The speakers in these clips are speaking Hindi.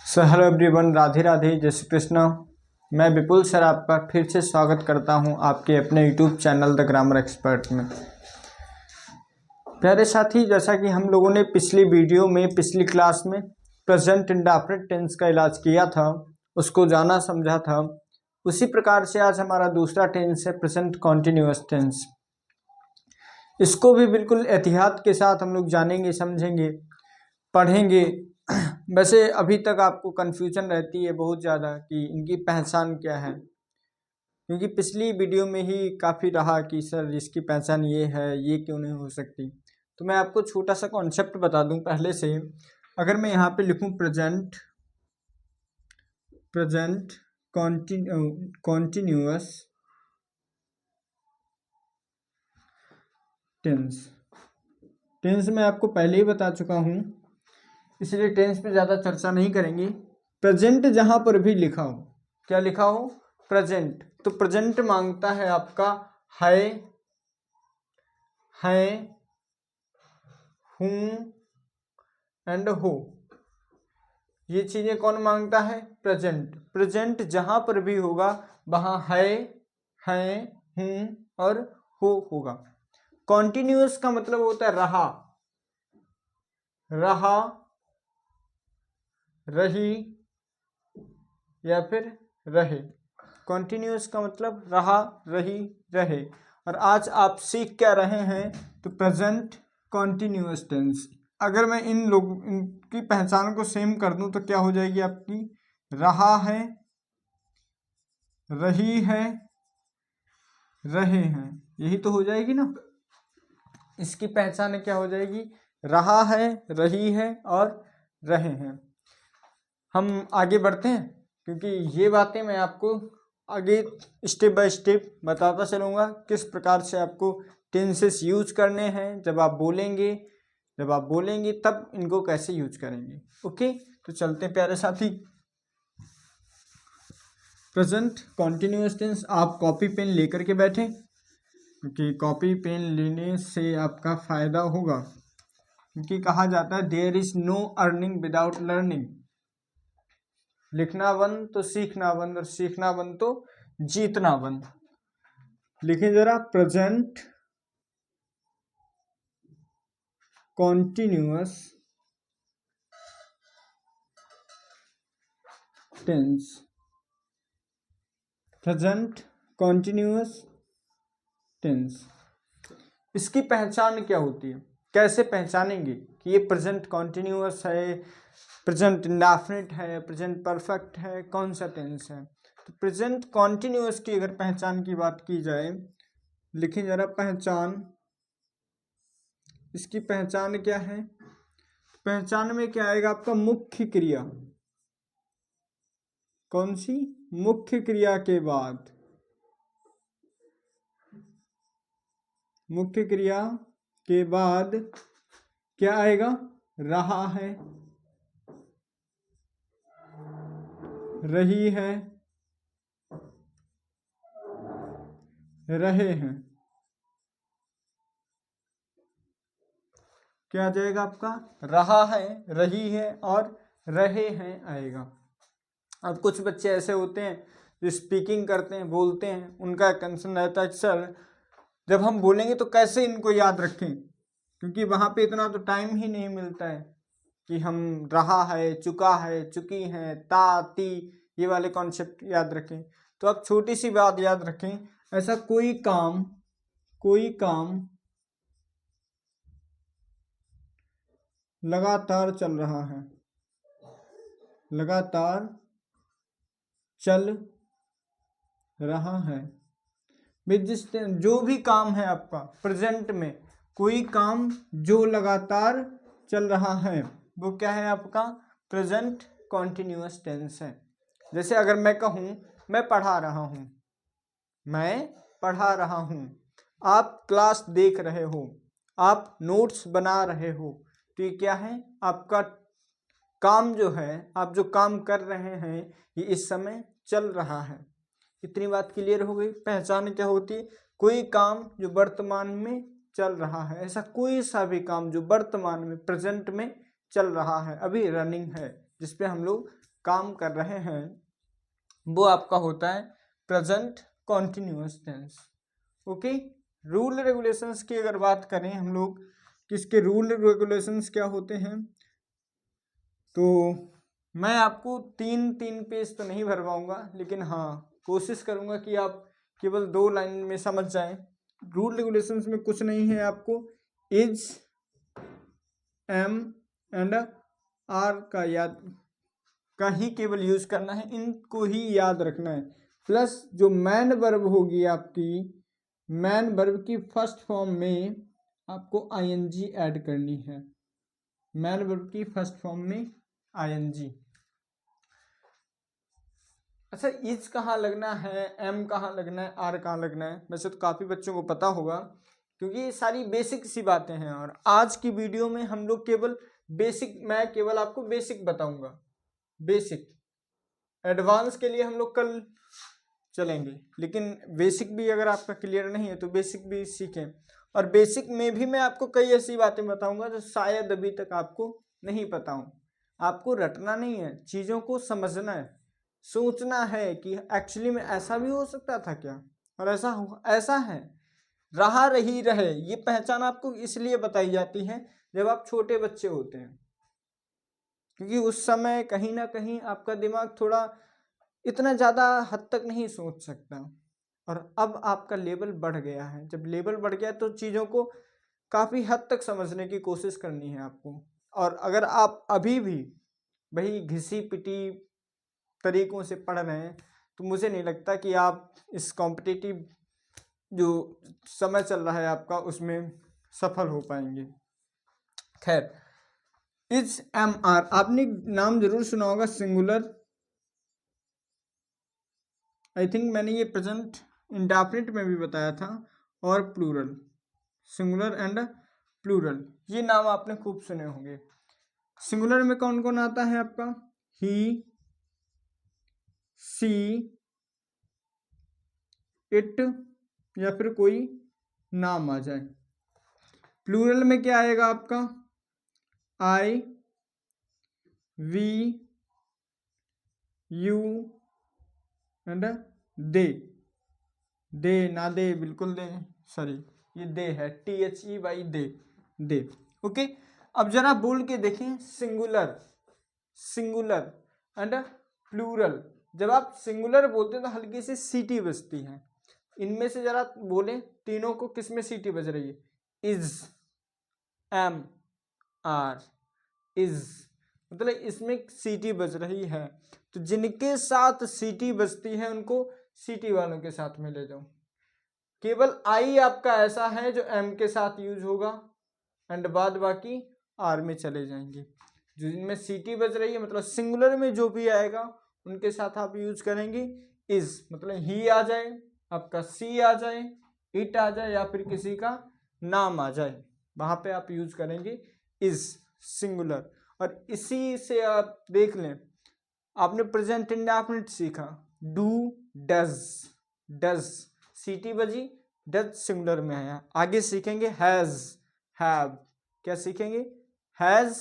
So hello everyone, Radhe Radhe, जय श्री कृष्ण। मैं विपुल सर आपका फिर से स्वागत करता हूं आपके अपने YouTube channel the grammar expert में। प्यारे साथी, जैसा कि हम लोगों ने पिछली वीडियो में पिछली क्लास में प्रेजेंट इंडेफिनिट टेंस का इलाज किया था, उसको जाना समझा था, उसी प्रकार से आज हमारा दूसरा टेंस है प्रेजेंट कॉन्टिन्यूअस टेंस। इसको भी बिल्कुल एहतियात के साथ हम लोग जानेंगे, समझेंगे, पढ़ेंगे। वैसे अभी तक आपको कन्फ्यूजन रहती है बहुत ज़्यादा कि इनकी पहचान क्या है, क्योंकि पिछली वीडियो में ही काफ़ी रहा कि सर इसकी पहचान ये है, ये क्यों नहीं हो सकती। तो मैं आपको छोटा सा कॉन्सेप्ट बता दूं पहले से। अगर मैं यहाँ पे लिखूं प्रेजेंट कॉन्टिन्यूअस टेंस मैं आपको पहले ही बता चुका हूँ, इसलिए टेंस पे ज़्यादा चर्चा नहीं करेंगे। प्रेजेंट जहाँ पर भी लिखा हो, क्या लिखा हो? प्रेजेंट। तो प्रेजेंट मांगता है आपका है, हूँ एंड हो। ये चीज़ें कौन मांगता है? प्रेजेंट। प्रेजेंट जहाँ पर भी होगा वहाँ है, हूँ और हो होगा। कॉन्टिन्यूअस का मतलब होता है रहा, रही या फिर रहे। कॉन्टिन्यूअस का मतलब रहा, रही, रहे। और आज आप सीख क्या रहे हैं? तो प्रेजेंट कॉन्टिन्यूअस टेंस। अगर मैं इनकी पहचान को सेम कर दूं तो क्या हो जाएगी आपकी? रहा है, रही है, रहे हैं, यही तो हो जाएगी ना। इसकी पहचान क्या हो जाएगी? रहा है, रही है और रहे हैं। हम आगे बढ़ते हैं, क्योंकि ये बातें मैं आपको आगे स्टेप बाय स्टेप बताता चलूँगा किस प्रकार से आपको टेंसेस यूज करने हैं। जब आप बोलेंगे तब इनको कैसे यूज करेंगे। ओके, तो चलते हैं प्यारे साथी। प्रेजेंट कॉन्टिन्यूअस टेंस, आप कॉपी पेन लेकर के बैठें, क्योंकि कॉपी पेन लेने से आपका फायदा होगा। क्योंकि कहा जाता है there is no earning without learning. लिखना बंद तो सीखना बंद, और सीखना बंद तो जीतना बंद। लिखें जरा, present continuous tense. Present continuous tense, इसकी पहचान क्या होती है? कैसे पहचानेंगे कि ये प्रेजेंट कॉन्टिन्यूअस है, प्रेजेंट इंडेफिनिट है, प्रेजेंट परफेक्ट है, कौन सा टेंस है? तो प्रेजेंट कॉन्टिन्यूअस की अगर पहचान की बात की जाए, लिखिए जरा पहचान। इसकी पहचान क्या है? पहचान में क्या आएगा आपका? मुख्य क्रिया। कौन सी? मुख्य क्रिया के बाद, मुख्य क्रिया के बाद क्या आएगा? रहा है, रही है, रहे हैं। क्या आ जाएगा आपका? रहा है, रही है और रहे हैं आएगा। अब कुछ बच्चे ऐसे होते हैं जो स्पीकिंग करते हैं, बोलते हैं, उनका कंसर्न रहता है सर जब हम बोलेंगे तो कैसे इनको याद रखें, क्योंकि वहाँ पे इतना तो टाइम ही नहीं मिलता है कि हम रहा है, चुका है, चुकी हैं, ता, ती, ये वाले कॉन्सेप्ट याद रखें। तो अब छोटी सी बात याद रखें, ऐसा कोई काम लगातार चल रहा है, लगातार चल रहा है। जिस जो भी काम है आपका प्रेजेंट में, कोई काम जो लगातार चल रहा है, वो क्या है आपका? प्रेजेंट कॉन्टिन्यूअस टेंस है। जैसे अगर मैं कहूँ मैं पढ़ा रहा हूँ, मैं पढ़ा रहा हूँ, आप क्लास देख रहे हो, आप नोट्स बना रहे हो, तो ये क्या है? आपका काम जो है, आप जो काम कर रहे हैं ये इस समय चल रहा है। इतनी बात क्लियर हो गई। पहचान क्या होती है? कोई काम जो वर्तमान में चल रहा है, ऐसा कोई सा भी काम जो वर्तमान में, प्रेजेंट में चल रहा है, अभी रनिंग है, जिस पे हम लोग काम कर रहे हैं वो आपका होता है present continuous tense. Okay, rule regulations की अगर बात करें हम लोग किसके रूल रेगुलेशंस क्या होते हैं, तो मैं आपको 3 पेज तो नहीं भर पाऊंगा, लेकिन हाँ कोशिश करूंगा कि आप केवल 2 लाइन में समझ जाएं। रूल रेगुलेशंस में कुछ नहीं है, आपको इज, एम एंड आर का ही केवल यूज करना है, इनको ही याद रखना है। प्लस जो मैन वर्ब होगी आपकी, मैन वर्ब की फर्स्ट फॉर्म में आपको आईएनजी ऐड करनी है। मैन वर्ब की फर्स्ट फॉर्म में आईएनजी। अच्छा, इज कहाँ लगना है, एम कहाँ लगना है, आर कहाँ लगना है, वैसे तो काफ़ी बच्चों को पता होगा क्योंकि ये सारी बेसिक सी बातें हैं। और आज की वीडियो में हम लोग केवल बेसिक, मैं केवल आपको बेसिक बताऊंगा। बेसिक, एडवांस के लिए हम लोग कल चलेंगे, लेकिन बेसिक भी अगर आपका क्लियर नहीं है तो बेसिक भी सीखें। और बेसिक में भी मैं आपको कई ऐसी बातें बताऊंगा जो शायद अभी तक आपको नहीं पता हो। आपको रटना नहीं है, चीज़ों को समझना है, सोचना है कि एक्चुअली में ऐसा भी हो सकता था क्या, और ऐसा है, रहा रही रहे। ये पहचान आपको इसलिए बताई जाती है जब आप छोटे बच्चे होते हैं, क्योंकि उस समय कहीं ना कहीं आपका दिमाग थोड़ा इतना ज़्यादा हद तक नहीं सोच सकता। और अब आपका लेवल बढ़ गया है, जब लेवल बढ़ गया तो चीज़ों को काफ़ी हद तक समझने की कोशिश करनी है आपको। और अगर आप अभी भी वही घिसी पिटी तरीकों से पढ़ रहे हैं तो मुझे नहीं लगता कि आप इस कॉम्पिटिटिव जो समय चल रहा है आपका उसमें सफल हो पाएंगे। खैर, इज, एम, आर आपने नाम जरूर सुना होगा, सिंगुलर। आई थिंक मैंने ये प्रेजेंट इंडेफिनिट में भी बताया था, और प्लूरल, सिंगुलर एंड प्लूरल, ये नाम आपने खूब सुने होंगे। सिंगुलर में कौन कौन आता है आपका, ही, सी, इट, या फिर कोई नाम आ जाए। प्लूरल में क्या आएगा आपका, आई, वी, यू एंड दे। दे ना दे, बिल्कुल दे, सॉरी ये दे है, THEY, दे, दे। ओके, अब जरा बोल के देखें, सिंगुलर, सिंगुलर एंड प्लूरल। जब आप सिंगुलर बोलते हैं तो हल्की सी सीटी बजती है। इनमें से जरा बोले तीनों को, किस में सीटी बज रही है, इज, एम, आर, इज, मतलब इसमें सीटी बज रही है। तो जिनके साथ सीटी बजती है उनको सीटी वालों के साथ में ले जाओ। केवल आई आपका ऐसा है जो एम के साथ यूज होगा, एंड बाद बाकी आर में चले जाएंगे। जो जिनमें सीटी बज रही है, मतलब सिंगुलर में जो भी आएगा उनके साथ आप यूज करेंगे इज, मतलब ही आ जाए, आपका सी आ जाए, इट आ जाए, या फिर किसी का नाम आ जाए, वहां पे आप यूज करेंगे इज, सिंगुलर। और इसी से आप देख लें, आपने प्रेजेंट इंडेफिनिट सीखा, डू, डज, डज सीटी बजी, डज सिंगुलर में आया। आगे सीखेंगे हैज, हैव, क्या सीखेंगे, हैज,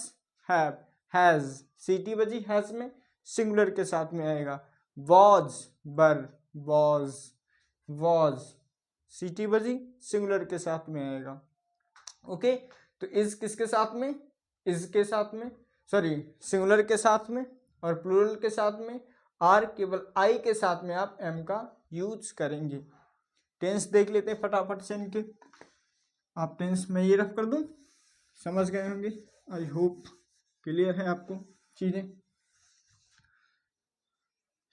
हैव, हैज सीटी बजी, हैज में सिंगुलर के साथ में आएगा। वॉज, बर, वॉज, वॉज सीटी बजी, सिंगुलर के साथ में आएगा। ओके, तो इज किसके साथ में, इज के साथ में, सॉरी सिंगुलर के साथ में, और प्लूरल के साथ में, आर केवल आई के साथ में आप एम का यूज करेंगे। टेंस देख लेते हैं फटाफट से इनके। आप टेंस में ये रफ कर दूं, समझ गए होंगे, आई होप क्लियर है आपको चीजें।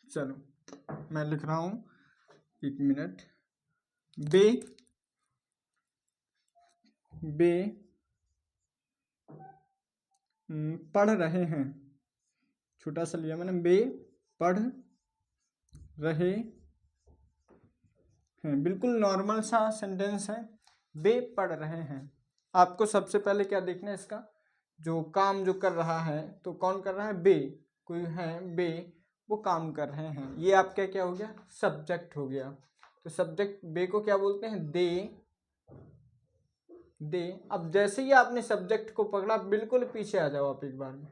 चलो मैं लिख रहा हूं, 1 मिनट। बे, बे पढ़ रहे हैं, छोटा सा लिया मैंने, बे पढ़ रहे हैं, बिल्कुल नॉर्मल सा सेंटेंस है, बे पढ़ रहे हैं। आपको सबसे पहले क्या देखना है, इसका जो काम जो कर रहा है, तो कौन कर रहा है, बे, कोई है बे, वो काम कर रहे हैं। ये आपका क्या हो गया, सब्जेक्ट हो गया। तो सब्जेक्ट बे को क्या बोलते हैं, दे, दे। अब जैसे ही आपने सब्जेक्ट को पकड़ा, बिल्कुल पीछे आ जाओ आप एक बार में,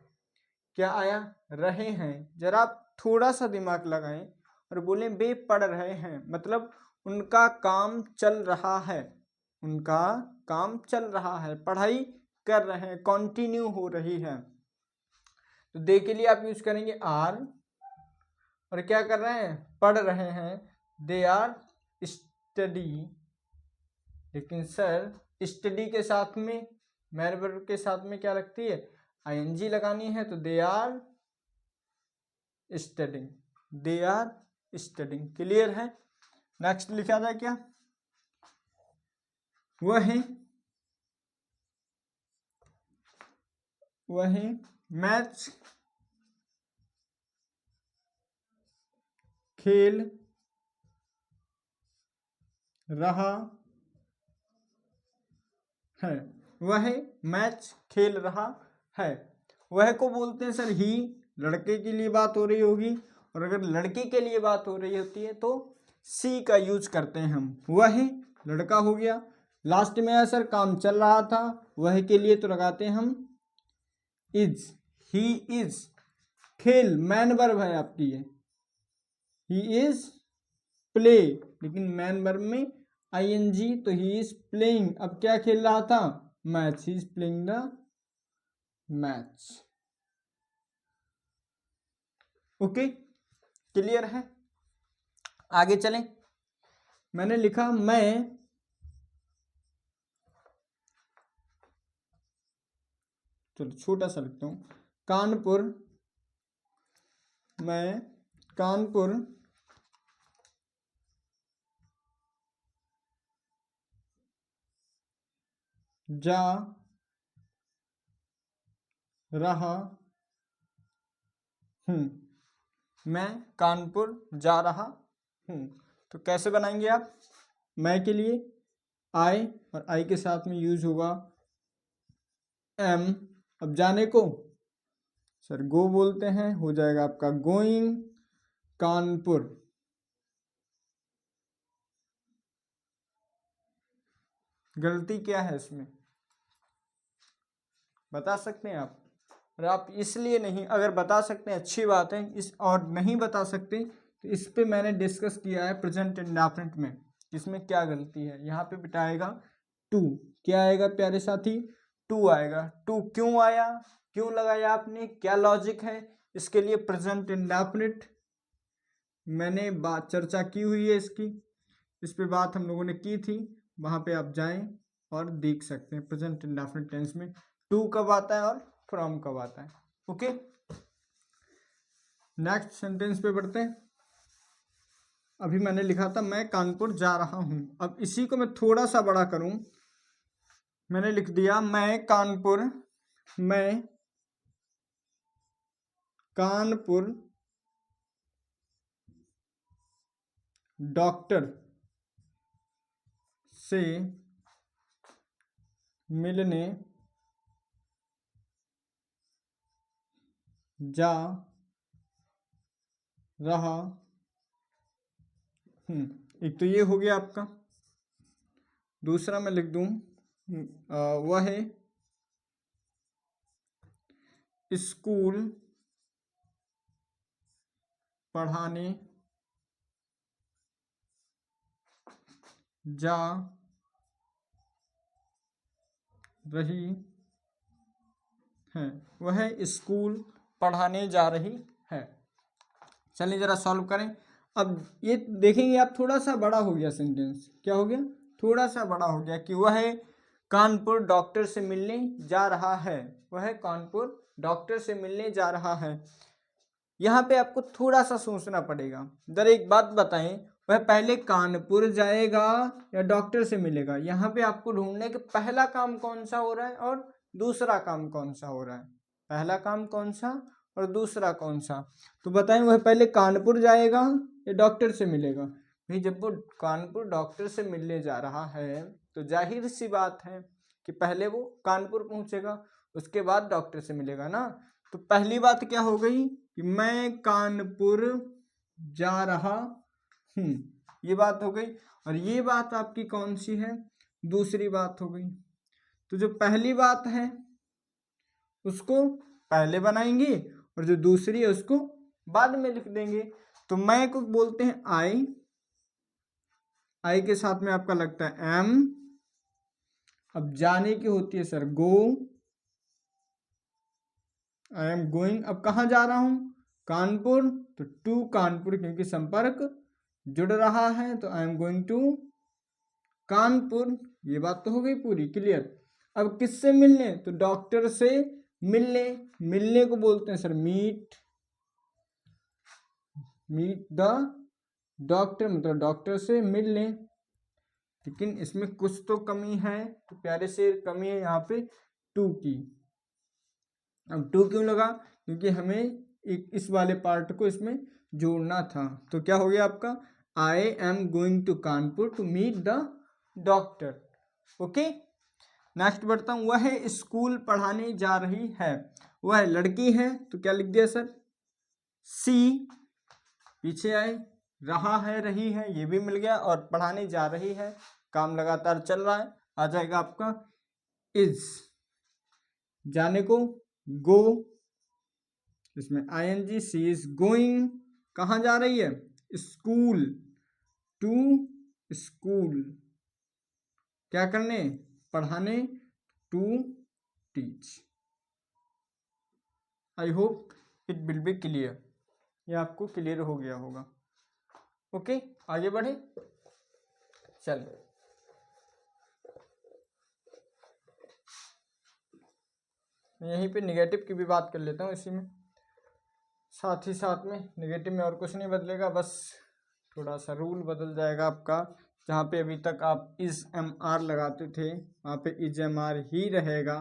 क्या आया, रहे हैं। जरा आप थोड़ा सा दिमाग लगाएं और बोलें वे पढ़ रहे हैं, मतलब उनका काम चल रहा है, उनका काम चल रहा है, पढ़ाई कर रहे हैं, कंटिन्यू हो रही है। तो दे के लिए आप यूज करेंगे आर, और क्या कर रहे हैं, पढ़ रहे हैं, दे आर स्टडी। लेकिन सर स्टडी के साथ में मैन वर्ब के साथ में क्या लगती है, आईएनजी लगानी है, तो they are studying, they are studying. Clear है। नेक्स्ट लिखा जाए क्या, वही मैच खेल रहा है, वह मैच खेल रहा है। वह को बोलते हैं सर ही, लड़के के लिए बात हो रही होगी, और अगर लड़की के लिए बात हो रही होती है तो सी का यूज करते हैं हम। वह लड़का हो गया, लास्ट में है सर काम चल रहा था, वह के लिए तो लगाते हैं हम इज, ही इज। खेल मैन वर्ब है आपकी ये, ही इज प्ले, लेकिन मैन वर्ब में आईएनजी, तो ही इज प्लेइंग। अब क्या खेल रहा था, match, he is playing the match. Okay, clear है। आगे चलें। मैंने लिखा मैं चलो छोटा सा लिखता हूं, कानपुर, मैं कानपुर जा रहा हूं, मैं कानपुर जा रहा हूं। तो कैसे बनाएंगे आप, मैं के लिए आई, और आई के साथ में यूज होगा एम। अब जाने को सर गो बोलते हैं, हो जाएगा आपका गोइंग कानपुर। गलती क्या है इसमें, बता सकते हैं आप। और आप इसलिए नहीं, अगर बता सकते हैं अच्छी बात है, इस और नहीं बता सकते तो इस पे मैंने डिस्कस किया है प्रेजेंट इंडेफिनिट में, इसमें क्या गलती है। यहाँ पे बेटा आएगा टू, क्या आएगा प्यारे साथी, टू आएगा। टू क्यों आया, क्यों लगाया आपने, क्या लॉजिक है इसके लिए। प्रेजेंट इंडेफिनिट मैंने बात चर्चा की हुई है इसकी, इस पे बात हम लोगों ने की थी, वहाँ पे आप जाएं और देख सकते हैं प्रेजेंट इंडेफिनिट टेंस में टू कब आता है और फ्रॉम कब आता है। ओके, नेक्स्ट सेंटेंस पे बढ़ते हैं। अभी मैंने लिखा था मैं कानपुर जा रहा हूं, अब इसी को मैं थोड़ा सा बड़ा करूं, मैंने लिख दिया मैं कानपुर डॉक्टर से मिलने जा रहा हूं। एक तो ये हो गया आपका, दूसरा मैं लिख दूं वह स्कूल पढ़ाने जा रही है, वह स्कूल पढ़ाने जा रही है। चलिए जरा सॉल्व करें। अब ये देखेंगे आप, थोड़ा सा बड़ा हो गया सेंटेंस, क्या हो गया, थोड़ा सा बड़ा हो गया कि वह कानपुर डॉक्टर से मिलने जा रहा है, वह कानपुर डॉक्टर से मिलने जा रहा है। यहाँ पे आपको थोड़ा सा सोचना पड़ेगा। जरा एक बात बताएं, वह पहले कानपुर जाएगा या डॉक्टर से मिलेगा। यहाँ पे आपको ढूंढने के पहला काम कौन सा हो रहा है और दूसरा काम कौन सा हो रहा है, पहला काम कौन सा और दूसरा कौन सा। तो बताएं, वह पहले कानपुर जाएगा या डॉक्टर से मिलेगा। भाई जब वो कानपुर डॉक्टर से मिलने जा रहा है तो जाहिर सी बात है कि पहले वो कानपुर पहुंचेगा, उसके बाद डॉक्टर से मिलेगा ना। तो पहली बात क्या हो गई कि मैं कानपुर जा रहा हूं, ये बात हो गई। और ये बात आपकी कौन सी है, दूसरी बात हो गई। तो जो पहली बात है उसको पहले बनाएंगे और जो दूसरी है उसको बाद में लिख देंगे। तो मैं को बोलते हैं आई के साथ में आपका लगता है एम। अब जाने की होती है sir go, I am going. अब कहाँ जा रहा हूं? कानपुर, तो टू कानपुर, क्योंकि संपर्क जुड़ रहा है, तो I am going to Kanpur. ये बात तो हो गई पूरी क्लियर। अब किससे मिलने? तो डॉक्टर से मिलने। मिलने को बोलते हैं सर मीट द डॉक्टर, मतलब डॉक्टर से मिलने। लेकिन इसमें कुछ तो कमी है, तो प्यारे से कमी है यहाँ पे टू की। अब टू क्यों लगा? क्योंकि हमें एक इस वाले पार्ट को इसमें जोड़ना था। तो क्या हो गया आपका? I am going to Kanpur to meet the doctor. Okay, next बढ़ता हूँ। वह स्कूल पढ़ाने जा रही है। वह लड़की है, तो क्या लिख दिया सर? सी। पीछे आए, रहा है, रही है, ये भी मिल गया, और पढ़ाने जा रही है, काम लगातार चल रहा है, आ जाएगा आपका इज। जाने को गो, इसमें आईएनजी। सी इज गोइंग, कहाँ जा रही है? स्कूल, टू स्कूल, क्या करने? पढ़ाने, to teach. I hope it will be clear. ये आपको क्लियर हो गया होगा। ओके, आगे बढ़े। चलिए, यहीं पे निगेटिव की भी बात कर लेता हूँ इसी में। साथ ही साथ में निगेटिव में और कुछ नहीं बदलेगा, बस थोड़ा सा रूल बदल जाएगा आपका। जहाँ पे अभी तक आप इज एम आर लगाते थे, वहाँ पे इज एम आर ही रहेगा।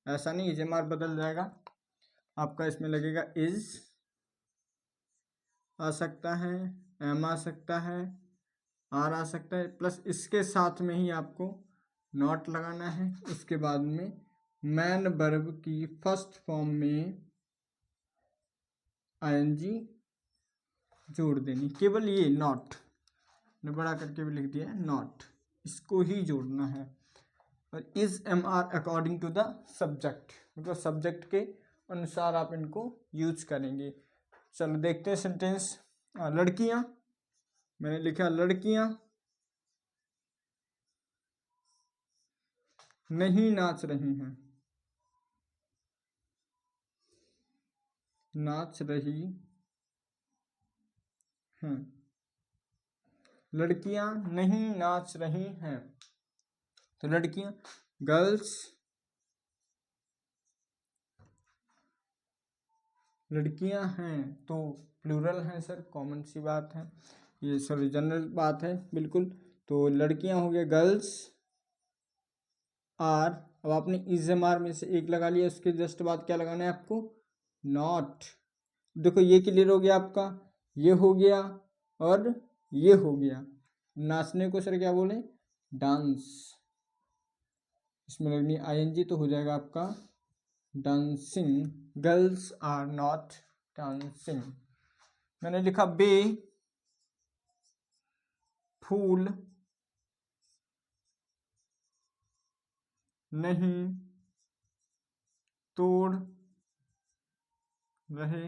ऐसा नहीं इज एम आर बदल जाएगा आपका। इसमें लगेगा इज आ सकता है, एम आ सकता है, आर आ सकता है, प्लस इसके साथ में ही आपको नॉट लगाना है। उसके बाद में मैन वर्ब की फर्स्ट फॉर्म में आईएनजी जोड़ देनी। केवल ये नॉट ने बड़ा करके भी लिख दिया है, नॉट, इसको ही जोड़ना है। और is am are according to the subject, मतलब सब्जेक्ट के अनुसार आप इनको यूज करेंगे। चलो देखते हैं सेंटेंस। लड़कियां, मैंने लिखा लड़कियां नहीं नाच रही हैं। नाच रही हैं, लड़कियां नहीं नाच रही हैं। तो लड़कियां, गर्ल्स, लड़कियां हैं तो प्लूरल है सर, कॉमन सी बात है ये, सॉरी जनरल बात है बिल्कुल। तो लड़कियां हो गया गर्ल्स आर। अब आपने इज एम आर में से एक लगा लिया, उसके जस्ट बाद क्या लगाना है आपको? नॉट। देखो ये क्लियर हो गया आपका, ये हो गया और ये हो गया। नाचने को सर क्या बोले? डांस। इसमें लगनी आईएनजी, तो हो जाएगा आपका dancing. Girls are not dancing. मैंने लिखा बे फूल नहीं तोड़ रहे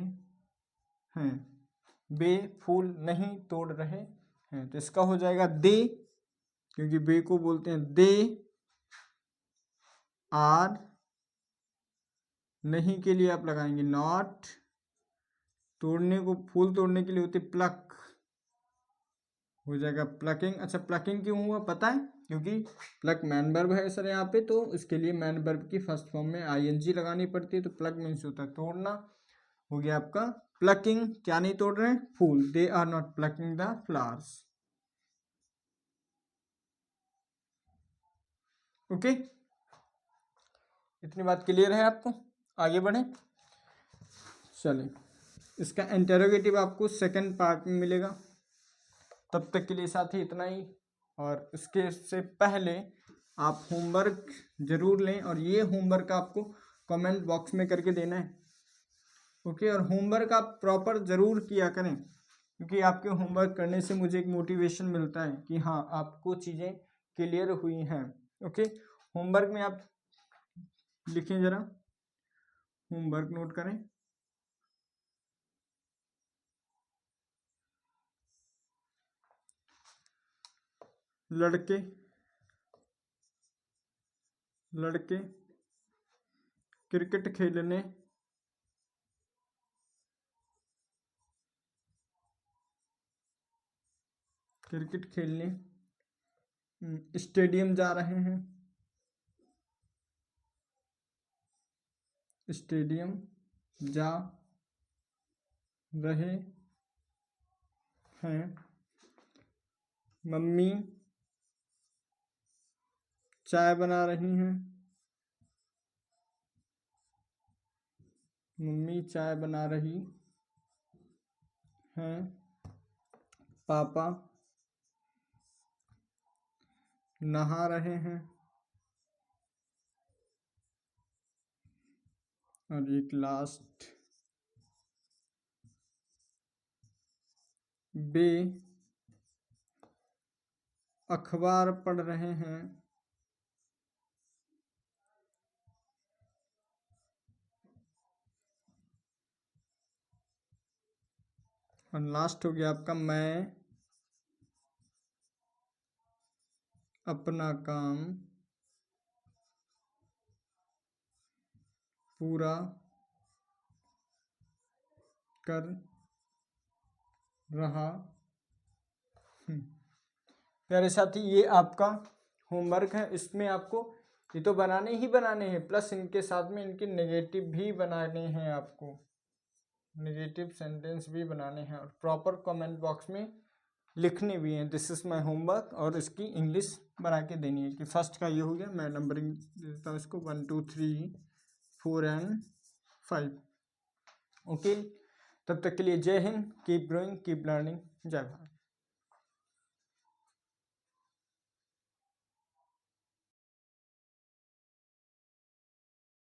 हैं। बे फूल नहीं तोड़ रहे हैं, तो इसका हो जाएगा दे, क्योंकि बे को बोलते हैं दे आर। नहीं के लिए आप लगाएंगे नॉट। तोड़ने को, फूल तोड़ने के लिए होती प्लक, हो जाएगा प्लकिंग। अच्छा, प्लकिंग क्यों हुआ पता है? क्योंकि प्लक मैन वर्ब है सर यहाँ पे, तो इसके लिए मैन वर्ब की फर्स्ट फॉर्म में आईएनजी लगानी पड़ती है। तो प्लक मीन्स होता है तोड़ना, हो गया आपका प्लकिंग। क्या नहीं तोड़ रहे हैं? फूल। They are not plucking the flowers. Okay, इतनी बात क्लियर है आपको? आगे बढ़े। चलिए, इसका इंटेरोगेटिव आपको सेकंड पार्ट में मिलेगा। तब तक के लिए साथी इतना ही, और इसके से पहले आप होमवर्क जरूर लें, और ये होमवर्क आपको कमेंट बॉक्स में करके देना है। ओके, और होमवर्क आप प्रॉपर ज़रूर किया करें, क्योंकि आपके होमवर्क करने से मुझे एक मोटिवेशन मिलता है कि हाँ आपको चीज़ें क्लियर हुई हैं। ओके, होमवर्क में आप लिखें, ज़रा होमवर्क नोट करें। लड़के लड़के क्रिकेट खेलने स्टेडियम जा रहे हैं। स्टेडियम जा रहे हैं। मम्मी चाय बना रही हैं। मम्मी चाय बना रही हैं। पापा नहा रहे हैं। और एक लास्ट, वे अखबार पढ़ रहे हैं। और लास्ट हो गया आपका, मैं अपना काम पूरा कर रहा हूँ। प्यारे साथी, ये आपका होमवर्क है। इसमें आपको ये तो बनाने ही बनाने हैं, प्लस इनके साथ में इनके नेगेटिव भी बनाने हैं। आपको नेगेटिव सेंटेंस भी बनाने हैं और प्रॉपर कमेंट बॉक्स में लिखने भी हैं, दिस इज़ माय होमवर्क, और इसकी इंग्लिश बना के देनी है। कि फर्स्ट का ये हो गया, मैं नंबरिंग देता हूँ इसको 1 2 3 4 and 5। ओके, तब तक के लिए जय Hind, keep growing, keep learning, जय भारत।